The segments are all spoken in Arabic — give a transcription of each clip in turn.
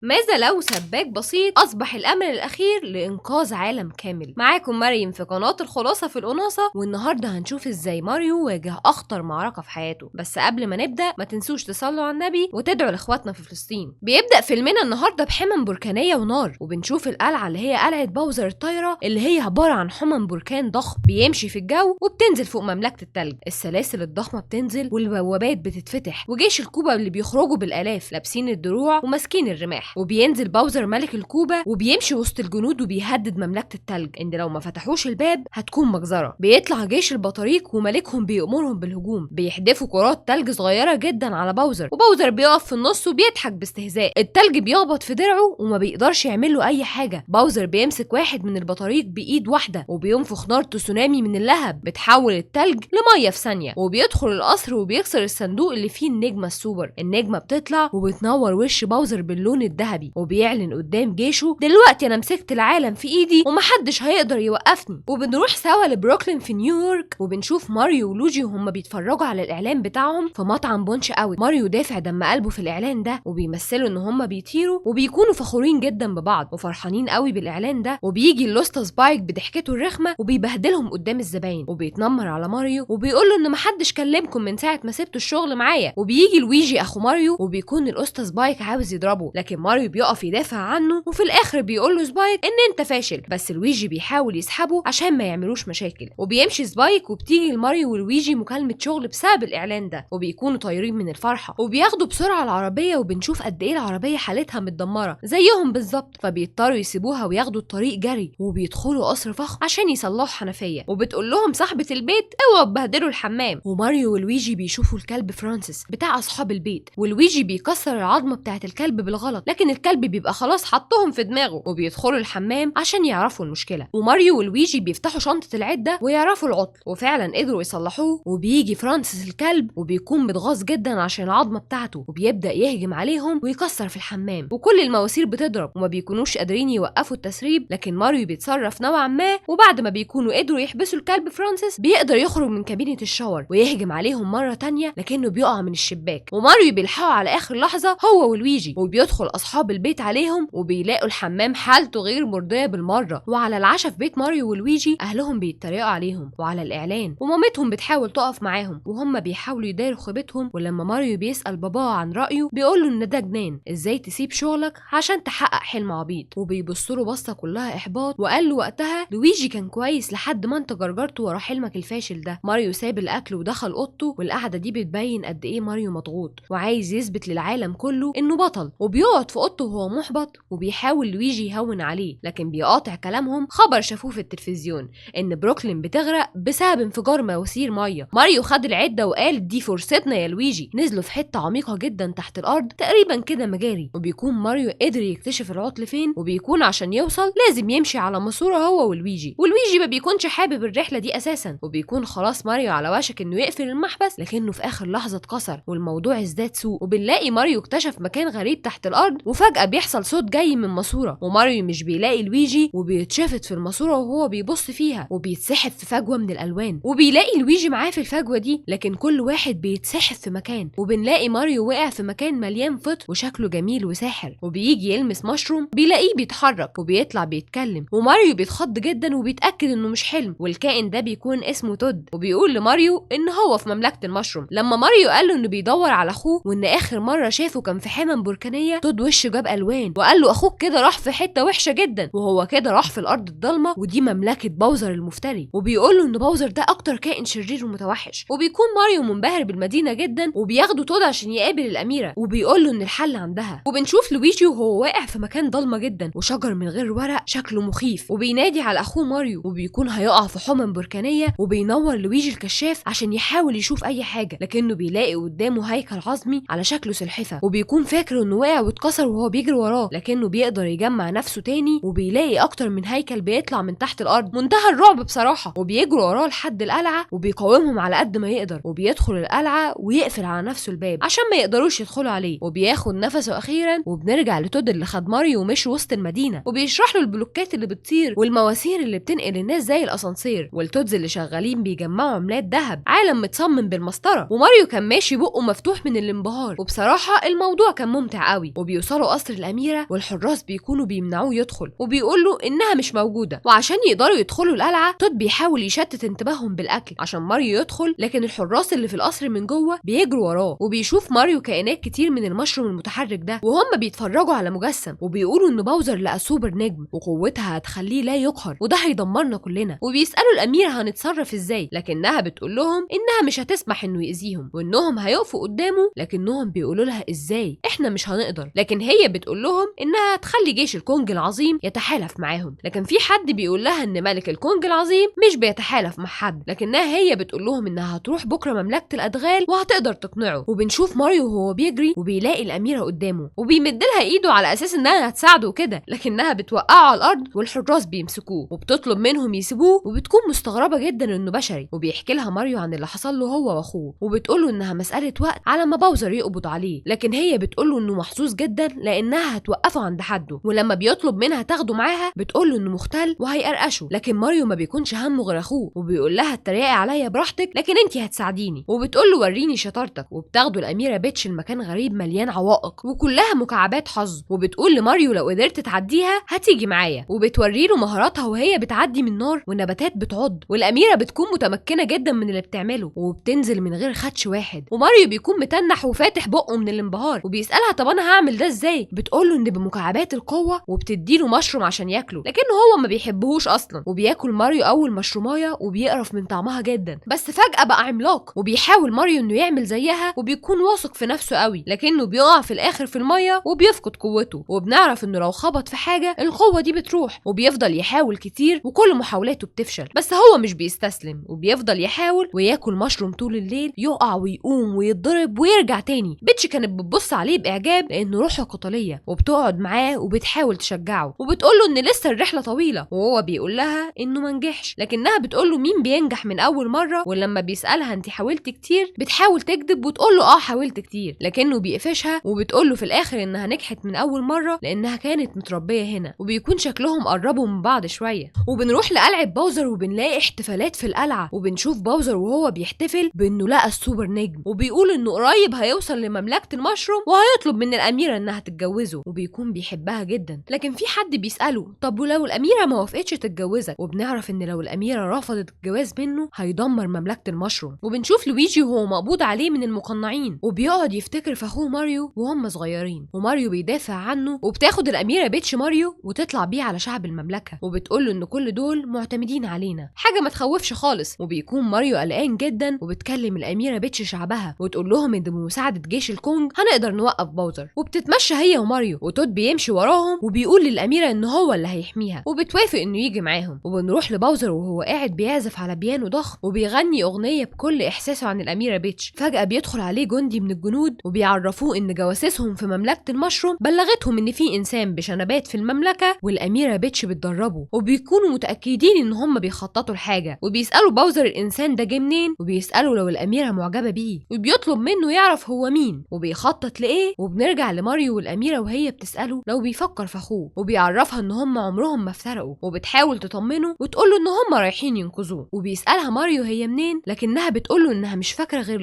ماذا لو سباك بسيط أصبح الأمل الأخير لإنقاذ عالم كامل؟ معاكم مريم في قناة الخلاصة في القناصة، والنهاردة هنشوف إزاي ماريو واجه أخطر معركة في حياته. بس قبل ما نبدأ ما تنسوش تصلوا على النبي وتدعوا لإخواتنا في فلسطين. بيبدأ فيلمنا النهاردة بحمم بركانية ونار، وبنشوف القلعة اللي هي قلعة باوزر الطايرة اللي هي عبارة عن حمم بركان ضخم بيمشي في الجو وبتنزل فوق مملكة التلج. السلاسل الضخمة بتنزل والبوابات بتتفتح، وجيش الكوبا اللي بيخرجوا بالآلاف لابسين الدروع وماسكين الرماح، وبينزل باوزر ملك الكوبا وبيمشي وسط الجنود وبيهدد مملكة التلج ان لو ما فتحوش الباب هتكون مجزرة. بيطلع جيش البطاريق وملكهم بيأمرهم بالهجوم، بيحدفوا كرات تلج صغيرة جدا على باوزر، وباوزر بيقف في النص وبيضحك باستهزاء. التلج بيخبط في درعه وما بيقدرش يعمل له اي حاجة. باوزر بيمسك واحد من البطاريق بايد واحدة وبينفخ نار تسونامي من اللهب بتحول التلج لمية في ثانية، وبيدخل القصر وبيكسر الصندوق اللي فيه النجمة السوبر. النجمة بتطلع وبتنور وش باوزر باللون الذهبي، وبيعلن قدام جيشه دلوقتي انا مسكت العالم في ايدي ومحدش هيقدر يوقفني. وبنروح سوا لبروكلين في نيويورك، وبنشوف ماريو ولوجي وهم بيتفرجوا على الاعلان بتاعهم في مطعم بونش اوت. ماريو دافع دم قلبه في الاعلان ده وبيمثلوا ان هم بيطيروا وبيكونوا فخورين جدا ببعض وفرحانين قوي بالاعلان ده. وبيجي اللوستا سبايك بضحكته الرخمه وبيبهدلهم قدام الزباين وبيتنمر على ماريو وبيقول له ان محدش كلمكم من ساعه ما سبتوا الشغل معايا. وبيجي لويجي اخو ماريو وبيكون الاستاذ سبايك عاوز يضربه، لكن ماريو بيقف يدافع عنه، وفي الاخر بيقول له سبايك ان انت فاشل، بس لويجي بيحاول يسحبه عشان ما يعملوش مشاكل. وبيمشي سبايك وبتيجي لماريو ولويجي مكالمه شغل بسبب الاعلان ده، وبيكونوا طايرين من الفرحه وبياخدوا بسرعه العربيه، وبنشوف قد ايه العربيه حالتها متدمره زيهم بالظبط، فبيضطروا يسيبوها وياخدوا الطريق جري، وبيدخلوا قصر فخم عشان يصلحوا حنفيه. وبتقول لهم صاحبه البيت اوعوا تبهدلوا الحمام. وماريو ولويجي بيشوفوا الكلب فرانسيس بتاع اصحاب البيت، ولويجي بيكسر العظمه بتاعه الكلب بالغلط، لكن الكلب بيبقى خلاص حطهم في دماغه، وبيدخلوا الحمام عشان يعرفوا المشكله. وماريو ولويجي بيفتحوا شنطه العده ويعرفوا العطل، وفعلا قدروا يصلحوه. وبيجي فرانسيس الكلب وبيكون متغاظ جدا عشان العظمه بتاعته، وبيبدا يهجم عليهم ويكسر في الحمام، وكل المواسير بتضرب وما بيكونوش قادرين يوقفوا التسريب. لكن ماريو بيتصرف نوعا ما، وبعد ما بيكونوا قدروا يحبسوا الكلب فرانسيس بيقدر يخرج من كابينه الشاور ويهجم عليهم مره تانية، لكنه بيقع من الشباك. وماريو بيلحقه على اخر لحظه هو ولويجي، وبيدخل اصحاب البيت عليهم وبيلاقوا الحمام حالته غير مرضيه بالمره. وعلى العشاء في بيت ماريو ولويجي اهلهم بيتريقوا عليهم وعلى الاعلان، ومامتهم بتحاول تقف معاهم وهم بيحاولوا يداروا خيبتهم. ولما ماريو بيسال باباه عن رايه بيقول له ان ده جنان، ازاي تسيب شغلك عشان تحقق حلم عبيط. وبيبصوا له بصه كلها احباط، وقال له وقتها لويجي كان كويس لحد ما انت جرجرت ورا حلمك الفاشل ده. ماريو ساب الاكل ودخل اوضته، والقعده دي بتبين قد ايه ماريو مضغوط وعايز يثبت للعالم كله انه بطل. وبيقعد في اوضته وهو محبط وبيحاول لويجي يهون عليه، لكن بيقاطع كلامهم خبر شافوه في التلفزيون ان بروكلين بتغرق بسبب انفجار مواسير ميه. ماريو خد العده وقال دي فرصتنا يا لويجي. نزلوا في حته عميقه جدا تحت الارض تقريبا كده مجاري، وبيكون ماريو قدر يكتشف العطل فين، وبيكون عشان يوصل لازم يمشي على ماسوره هو ولويجي. ولويجي ما بيكونش حابب الرحله دي اساسا، وبيكون خلاص ماريو على وشك انه يقفل المحبس، لكنه في اخر لحظه اتكسر والموضوع ازداد سوء. وبنلاقي ماريو اكتشف مكان غريب تحت الارض، وفجاه بيحصل صوت جاي من ماسوره، وماريو مش بيلاقي لويجي وبيتشافت في الماسوره وهو بيبص فيها وبيتسحب في فجوه من الالوان، وبيلاقي لويجي معاه في الفجوه دي، لكن كل واحد بيتسحب في مكان. وبنلاقي ماريو وقع في مكان مليان فطر وشكله جميل وساحر، وبيجي يلمس مشروم بيلاقيه بيتحرك وبيطلع بيتكلم، وماريو بيتخض جدا وبيتاكد انه مش حلم، والكائن ده بيكون اسمه تود. وبيقول لماريو ان هو في مملكه المشروم. لما ماريو قال له انه بيدور على اخوه وان اخر مره شافه كان في حمم بركانيه، تود وشه جاب الوان وقال له اخوك كده راح في حته وحشه جدا، وهو كده راح في الارض الضلمه ودي مملكه باوزر المفتري. وبيقول له ان باوزر ده اكتر كائن شرير ومتوحش. وبيكون ماريو منبهر بالمدينه جدا، وبياخده تود عشان يقابل الاميره، وبيقول له ان الحل عندها. وبنشوف لويجي وهو واقع في مكان ضلمه جدا وشجر من غير ورق شكله مخيف، وبينادي على اخوه ماريو، وبيكون هيقع في حمم بركانيه. وبينور لويجي الكشاف عشان يحاول يشوف اي حاجه، لكنه بيلاقي قدامه هيكل عظمي على شكله سلحفه، وبيكون فاكر انه وقع واتكسر وهو بيجري وراه، لكنه بيقدر يجمع نفسه تاني وبيلاقي اكتر من هيكل بيطلع من تحت الارض. منتهى الرعب بصراحه، وبيجروا وراه لحد القلعه وبيقاومهم على قد ما يقدر، وبيدخل القلعه ويقفل على نفسه الباب عشان ما يقدروش يدخلوا عليه، وبياخد نفسه اخيرا. وبنرجع لتود اللي خد ماريو ومشي وسط المدينه، وبيشرح له البلوكات اللي بتطير والمواسير اللي بتنقل الناس زي الاسانسير، والتودز اللي شغالين بيجمعوا عملات ذهب، عالم متصمم بالمسطره. وماريو كان ماشي بقه مفتوح من الانبهار، وبصراحه الموضوع كان ممتع قوي. وبيوصلوا قصر الاميره والحراس بيكونوا بيمنعوه يدخل وبيقولوا انها مش موجوده، وعشان يقدروا يدخلوا القلعه تود بيحاول يشتت انتباههم بالاكل عشان ماريو يدخل، لكن الحراس اللي في القصر من جوه بيجروا وراه، وبيشوف ماريو كائنات كتير من المشروم المتحرك ده وهم بيتفرجوا على مجسم، وبيقولوا ان باوزر لقى سوبر نجم وقوتها هتخليه لا يقهر وده هيدمرنا كلنا، وبيسالوا الاميره هنتصرف ازاي، لكنها بتقول لهم انها مش هتسمح انه يأذيهم وانهم هيقفوا قدامه، لكنهم بيقولوا لها ازاي احنا مش هنقدر، لكن هي بتقول لهم انها هتخلي جيش الكونج العظيم يتحالف معاهم، لكن في حد بيقول لها ان ملك الكونج العظيم مش بيتحالف مع حد، لكنها هي بتقول لهم انها هتروح بكره مملكه الادغال وهتقدر تقنعه، وبنشوف ماريو وهو بيجري وبيلاقي الاميره قدامه وبيمد لها ايده على اساس انها هتساعده كده، لكنها بتوقعه على الارض والحراس بيمسكوه وبتطلب منهم يسيبوه، وبتكون مستغربه جدا انه بشري، وبيحكي لها ماريو عن اللي حصل له هو واخوه، وبتقول له انها مساله وقت على ما باوزر يقبض عليه، لكن هي بتقول له انه محظوظ جدا لانها هتوقفه عند حده، ولما بيطلب منها تاخده معاها بتقول له انه مختل وهيقرقشه، لكن ماريو ما بيكونش همه غير اخوه، وبيقول لها اتريقي عليا براحتك لكن انت هتساعديني، وبتقول له وريني شطارتك، وبتاخده الاميره بيتش المكان غريب مليان عوائق وكلها مكعبات حظ، وبتقول لماريو لو قدرت تعديها هتيجي معايا، وبتوري له مهاراتها وهي بتعدي من نار ونباتات بتعض، والاميره بتكون متمكنه جدا من اللي بتعمله وبتنزل من غير خدش واحد، وماريو بيكون متنح وفاتح بقه من الانبهار، وبيسالها طب انا هعمل ده ازاي، بتقول له ان بمكعبات القوه، وبتديله مشروم عشان ياكله، لكنه هو ما بيحبهوش اصلا، وبياكل ماريو اول مشرومايه وبيقرف من طعمها جدا، بس فجاه بقى عملاق، وبيحاول ماريو انه يعمل زيها وبيكون واثق في نفسه قوي، لكنه بيقع في الاخر في الميه وبيفقد قوته، وبنعرف انه لو خبط في حاجه القوه دي بتروح، وبيفضل يحاول كتير وكل محاولاته بتفشل، بس هو مش بيستسلم وبيفضل يحاول وياكل مشروم طول الليل، يقع ويقوم ويتضرب ويرجع تاني. بيتش كانت بتبص عليه باعجاب لانه روحه قتاليه، وبتقعد معاه وبتحاول تشجعه، وبتقول له ان لسه الرحله طويله، وهو بيقول لها انه ما نجحش، لكنها بتقول له مين بينجح من اول مره، ولما بيسالها انت حاولت كتير بتحاول تكذب وتقول له حاولت كتير، لكنه بيقفشها وبتقول له في الاخر انها نجحت من اول مره لانها كانت متربيه هنا، وبيكون شكلهم قربوا من بعض شويه، وبنروح لقلعه باوزر وبنلاقي احتفالات في القلعه، وبنشوف باوزر وهو بيحتفل بانه لقى السوبر نجم، وبيقول انه قريب هيوصل لمملكه المشروم وهيطلب من الاميره انها تتجوزه، وبيكون بيحبها جدا، لكن في حد بيساله طب ولو الاميره ما وافقتش تتجوزك، وبنعرف ان لو الاميره رفضت الجواز منه هيدمر مملكه المشروم، وبنشوف لويجي وهو مقبوض عليه من المقنعين وبيقعد يفتكر في اخوه ماريو وهم صغيرين، وماريو بيدافع عنه، وبتاخد الاميره بيتش ماريو وتطلع بيه على شعب المملكه، وبتقول له ان كل دول معتمدين علينا، حاجه ما تخوفش خالص، وبيكون ماريو قلقان جدا، وبتكلم الاميره بيتش شعبها وتقول لهم ان بمساعده جيش الكونج هنقدر نوقف باوزر، وبتتمشى هي وماريو، وتود بيمشي وراهم وبيقول للاميره ان هو اللي هيحميها، وبتوافق انه يجي معاهم، وبنروح لباوزر وهو قاعد بيعزف على بيانو ضخم وبيغني اغنيه بكل احساسه عن الاميره بيتش، فجاه بيدخل عليه جندي من الجنود وبيعرفوه ان جواسيسهم في مملكه المشروم بلغتهم ان في انسان بشنبات في المملكه والاميره بيتش بتدربه، وبيكونوا متاكدين ان هم بيخططوا لحاجه، وبيسالوا باوزر الانسان ده جه منين، وبيسالوا لو الاميره معجبه بيه، وبيطلب منه يعرف هو مين وبيخطط لايه، وبنرجع لماريو والاميره وهي بتساله لو بيفكر في اخوه، وبيعرفها ان هم عمرهم ما افترقوا، وبتحاول تطمنه وتقول له ان هم رايحين ينقذوه، وبيسالها ماريو هي منين، لكنها بتقول له انها مش فاكره غير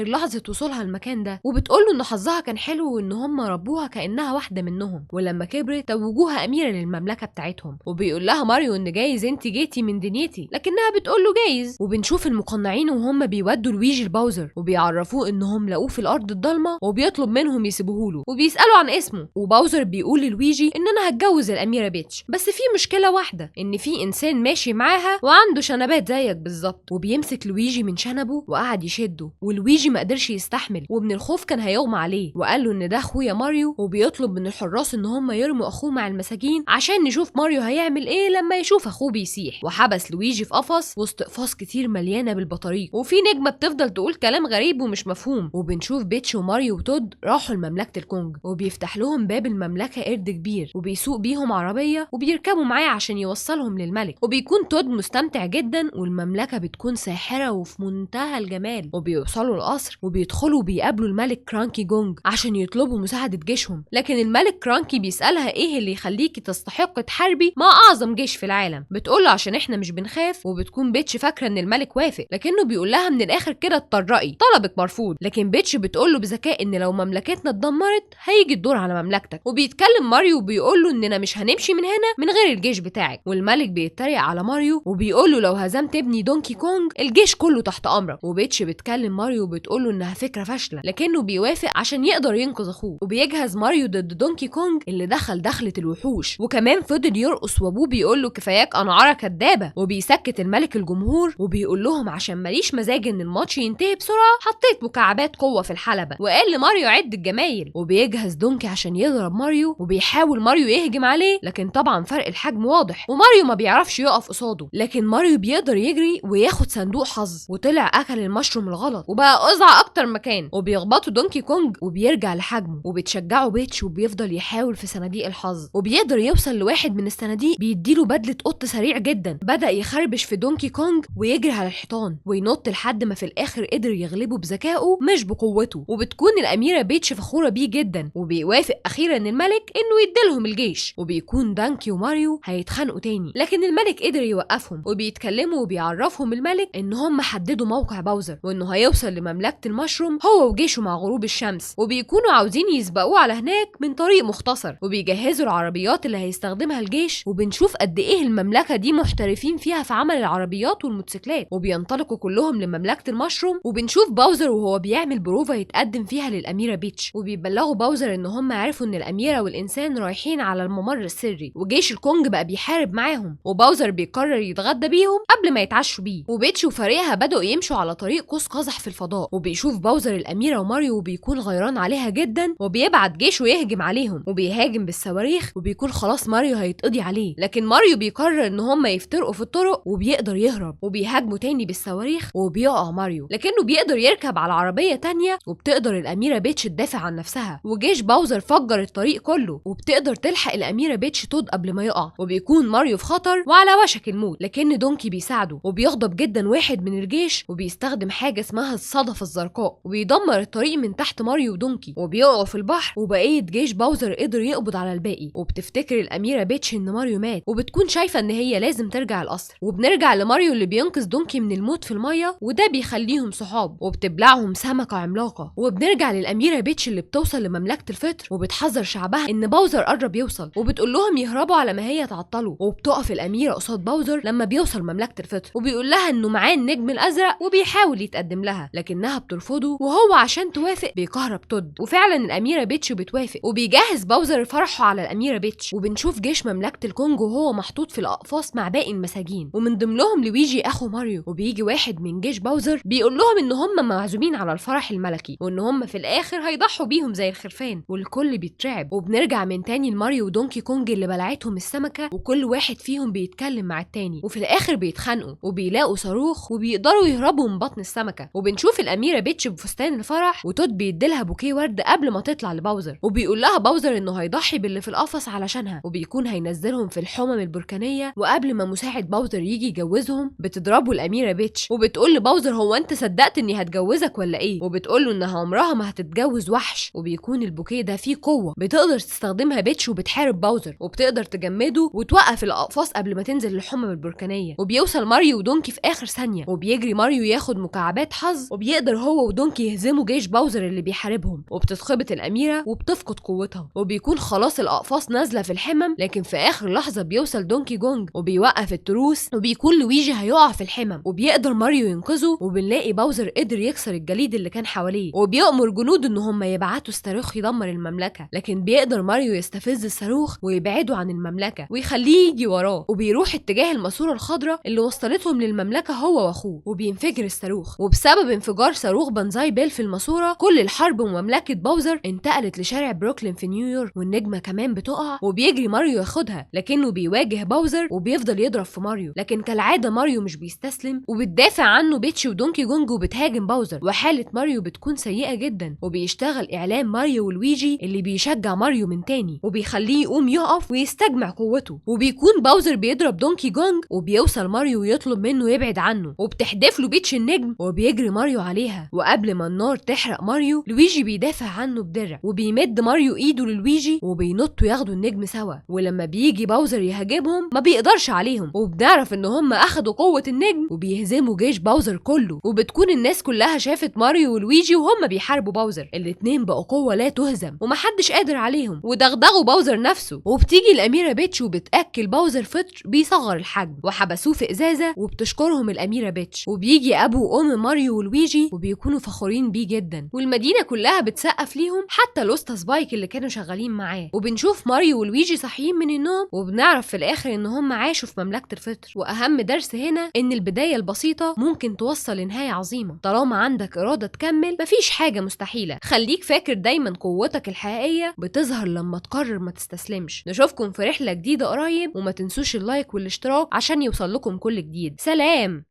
لحظه وصولها المكان ده، وبتقول له ان حظها كان حلو وان هم ربوها كانها واحده منهم، ولما كبرت توجوها اميره للمملكه بتاعتهم، وبيقول لها ماريو ان جايز انت جيتي من دنيتي، لكنها بتقول له جايز، وبنشوف المقنعين وهم بيودوا لويجي الباوزر وبيعرفوه انهم لقوه في الارض الضلمه، وبيطلب منهم يسيبوه له، وبيسالوا عن اسمه، وباوزر بيقول للويجي ان انا هتجوز الاميره بيتش، بس في مشكله واحده ان في انسان ماشي معاها وعنده شنبات زيك بالظبط، وبيمسك لويجي من شنبه وقعد يشده، ولويجي ما قدرش يستحمل ومن الخوف كان هيغمى عليه، وقال له ان ده اخويا ماريو، وبيطلب من الحراس ان هم يرموا اخوه مع المساجين عشان نشوف ماريو هيعمل ايه لما يشوف اخوه بيسيح، وحبس لويجي في قفص وسط اقفاص كتير مليانه بالبطاريق، وفي نجمه بتفضل تقول كلام غريب ومش مفهوم، وبنشوف بيتش وماريو وتود راحوا لمملكه الكونج، وبيفتح لهم باب المملكه قرد كبير وبيسوق بيهم عربيه وبيركبوا معاه عشان يوصلهم للملك، وبيكون تود مستمتع جدا، والمملكه بتكون ساحره وفي منتهى الجمال، وبيوصلوا القصر وبيدخلوا وبيقابلوا الملك كرانكي جونج عشان يطلبوا مساعده جيشهم، لكن الملك كرانكي بيسالها ايه اللي يخليكي تستحق تحاربي مع اعظم جيش في العالم، بتقوله عشان احنا مش بنخاف، وبتكون بيتش فاكره ان الملك وافق، لكنه بيقول لها من الاخر كده اتطرقي طلبك مرفوض، لكن بيتش بتقوله بذكاء ان لو مملكتنا مملكتنا اتدمرت هيجي الدور على مملكتك. وبيتكلم ماريو وبيقول له اننا مش هنمشي من هنا من غير الجيش بتاعك. والملك بيتريق على ماريو وبيقول له لو هزمت ابني دونكي كونج الجيش كله تحت امرك. وبيتش بتكلم ماريو وبتقول له انها فكره فاشله، لكنه بيوافق عشان يقدر ينقذ اخوه. وبيجهز ماريو ضد دونكي كونج اللي دخل دخله الوحوش، وكمان فضل يرقص وابوه بيقول له كفاياك انعاره كدابه. وبيسكت الملك الجمهور وبيقول لهم عشان ماليش مزاج ان الماتش ينتهي بسرعه حطيت مكعبات قوه في الحلبه، وقال لماريو عد الجمايل. وبيجهز دونكي عشان يضرب ماريو وبيحاول ماريو يهجم عليه، لكن طبعا فرق الحجم واضح وماريو ما بيعرفش يقف قصاده. لكن ماريو بيقدر يجري وياخد صندوق حظ وطلع اكل المشروم الغلط وبقى قزع اكتر مكان. وبيخبطوا دونكي كونج وبيرجع لحجمه وبتشجعه بيتش وبيفضل يحاول في صناديق الحظ وبيقدر يوصل لواحد من الصناديق بيديله بدله قط سريع جدا. بدا يخربش في دونكي كونج ويجري على الحيطان وينط لحد ما في الاخر قدر يغلبه بذكائه مش بقوته. وبتكون الاميره بيتش فخوره بيه جدا وبيوافق اخيرا الملك انه يديلهم الجيش. وبيكون دانكي وماريو هيتخانقوا تاني، لكن الملك قدر يوقفهم وبيتكلموا وبيعرفهم الملك ان هم حددوا موقع باوزر وانه هيوصل لمملكه المشروم هو وجيشه مع غروب الشمس، وبيكونوا عاوزين يسبقوه على هناك من طريق مختصر. وبيجهزوا العربيات اللي هيستخدمها الجيش، وبنشوف قد ايه المملكه دي محترفين فيها في عمل العربيات والموتوسيكلات. وبينطلقوا كلهم لمملكه المشروم، وبنشوف باوزر وهو بيعمل بروفا يتقدم فيها للاميره بيتش. وبيبلغوا باوزر ان هم عرفوا ان الاميره والانسان رايحين على الممر السري وجيش الكونج بقى بيحارب معاهم. وباوزر بيقرر يتغدى بيهم قبل ما يتعشوا بيه. وبيتش وفريقها بدأوا يمشوا على طريق قوس قزح في الفضاء. وبيشوف باوزر الاميره وماريو وبيكون غيران عليها جدا وبيبعت جيشه يهجم عليهم وبيهاجم بالصواريخ وبيكون خلاص ماريو هيتقضي عليه. لكن ماريو بيقرر ان هم يفترقوا في الطرق وبيقدر يهرب وبيهاجموا تاني بالصواريخ وبيقع ماريو، لكنه بيقدر يركب على عربيه تانية وبتقدر الاميره بيتش تدافع عن نفسها. وجيش باوزر فجر الطريق كله وبتقدر تلحق الاميره بيتش تود قبل ما يقع. وبيكون ماريو في خطر وعلى وشك الموت، لكن دونكي بيساعده وبيغضب جدا واحد من الجيش وبيستخدم حاجه اسمها الصدفه الزرقاء وبيدمر الطريق من تحت ماريو ودونكي وبيقعوا في البحر. وبقيه جيش باوزر قدر يقبض على الباقي. وبتفتكر الاميره بيتش ان ماريو مات وبتكون شايفه ان هي لازم ترجع القصر. وبنرجع لماريو اللي بينقذ دونكي من الموت في الميه وده بيخليهم صحاب وبتبلعهم سمكه عملاقه. وبنرجع للاميره بيتش اللي بتوصل لمملكه الفطر وبتحذر شعبها ان باوزر قرب يوصل وبتقول لهم يهربوا على ما هي تعطلوا. وبتقف الاميره قصاد باوزر لما بيوصل مملكه الفطر وبيقول لها انه معاه النجم الازرق وبيحاول يتقدم لها، لكنها بترفضه وهو عشان توافق بيكهرب تود. وفعلا الاميره بيتش بتوافق وبيجهز باوزر فرحه على الاميره بيتش. وبنشوف جيش مملكه الكونج وهو محطوط في الاقفاص مع باقي المساجين ومن ضمنهم لويجي اخو ماريو. وبيجي واحد من جيش باوزر بيقول لهم ان هم معزومين على الفرح الملكي وان هم في الاخر هيضحوا بيهم زي الخرفان والكل بيترعب. وبنرجع من تاني لماريو ودونكي كونج اللي بلعتهم السمكه وكل واحد فيهم بيتكلم مع التاني وفي الاخر بيتخانقوا وبيلاقوا صاروخ وبيقدروا يهربوا من بطن السمكه. وبنشوف الاميره بيتش بفستان الفرح وتود بيديلها بوكيه ورد قبل ما تطلع لباوزر وبيقول لها باوزر انه هيضحي باللي في القفص علشانها وبيكون هينزلهم في الحمم البركانيه. وقبل ما مساعد باوزر يجي يجوزهم بتضربه الاميره بيتش وبتقول لباوزر هو انت صدقت اني هتجوزك ولا ايه؟ وبتقول له انها عمرها ما هتتجوز وحش. وبيكون البوكيه ده فيه قوه بتقدر تستخدمها بيتش وبتحارب باوزر وبتقدر تجمده وتوقف الاقفاص قبل ما تنزل الحمم البركانيه. وبيوصل ماريو ودونكي في اخر ثانيه وبيجري ماريو ياخد مكعبات حظ وبيقدر هو ودونكي يهزموا جيش باوزر اللي بيحاربهم. وبتتخبط الاميره وبتفقد قوتها وبيكون خلاص الاقفاص نازله في الحمم، لكن في اخر لحظه بيوصل دونكي كونج وبيوقف التروس وبيكون لويجي هيقع في الحمم وبيقدر ماريو ينقذه. وبنلاقي باوزر قدر يكسر الجليد اللي كان حواليه وبيأمر جنوده ان هم يبعتوا الصاروخ يدمر المملكه، لكن بيقدر ماريو يستفز الصاروخ ويبعده عن المملكه ويخليه يجي وراه وبيروح اتجاه الماسوره الخضراء اللي وصلتهم للمملكه هو واخوه وبينفجر الصاروخ. وبسبب انفجار صاروخ بانزاي بيل في الماسوره كل الحرب ومملكه باوزر انتقلت لشارع بروكلين في نيويورك والنجمه كمان بتقع وبيجري ماريو ياخدها، لكنه بيواجه باوزر وبيفضل يضرب في ماريو، لكن كالعاده ماريو مش بيستسلم وبتدافع عنه بيتش ودونكي كونج وبتهاجم باوزر وحاله ماريو بتكون سيئه جدا. وبيشتغل اعلان ماريو ولويجي اللي بيشجع ماريو من تاني وبيخليه يقوم يقف ويستجمع قوته. وبيكون باوزر بيضرب دونكي كونج وبيوصل ماريو ويطلب منه يبعد عنه وبتحدف له بيتش النجم وبيجري ماريو عليها. وقبل ما النار تحرق ماريو لويجي بيدافع عنه بدرع وبيمد ماريو ايده للويجي وبينطوا ياخدوا النجم سوا. ولما بيجي باوزر يهاجمهم ما بيقدرش عليهم وبنعرف ان هم اخدوا قوه النجم وبيهزموا جيش باوزر كله. وبتكون الناس كلها شافت ماريو ولويجي وهم بيحاربوا باوزر، الاتنين الاتنين بقوا قوة لا تهزم ومحدش قادر عليهم، ودغدغوا باوزر نفسه. وبتيجي الأميرة بيتش وبتأكل باوزر فطر بيصغر الحجم، وحبسوه في إزازة وبتشكرهم الأميرة بيتش. وبيجي أبو وأم ماريو ولويجي وبيكونوا فخورين بيه جدا، والمدينة كلها بتسقف ليهم حتى لوستا سبايك اللي كانوا شغالين معاه. وبنشوف ماريو ولويجي صاحيين من النوم، وبنعرف في الآخر إن هم عاشوا في مملكة الفطر. وأهم درس هنا إن البداية البسيطة ممكن توصل لنهاية عظيمة. طالما عندك إرادة تكمل مفيش حاجة مستحيلة. خليك فاكر دايما قوتك الحقيقية بتظهر لما تقرر ما تستسلمش. نشوفكم في رحلة جديدة قريب، وما تنسوش اللايك والاشتراك عشان يوصل لكم كل جديد. سلام.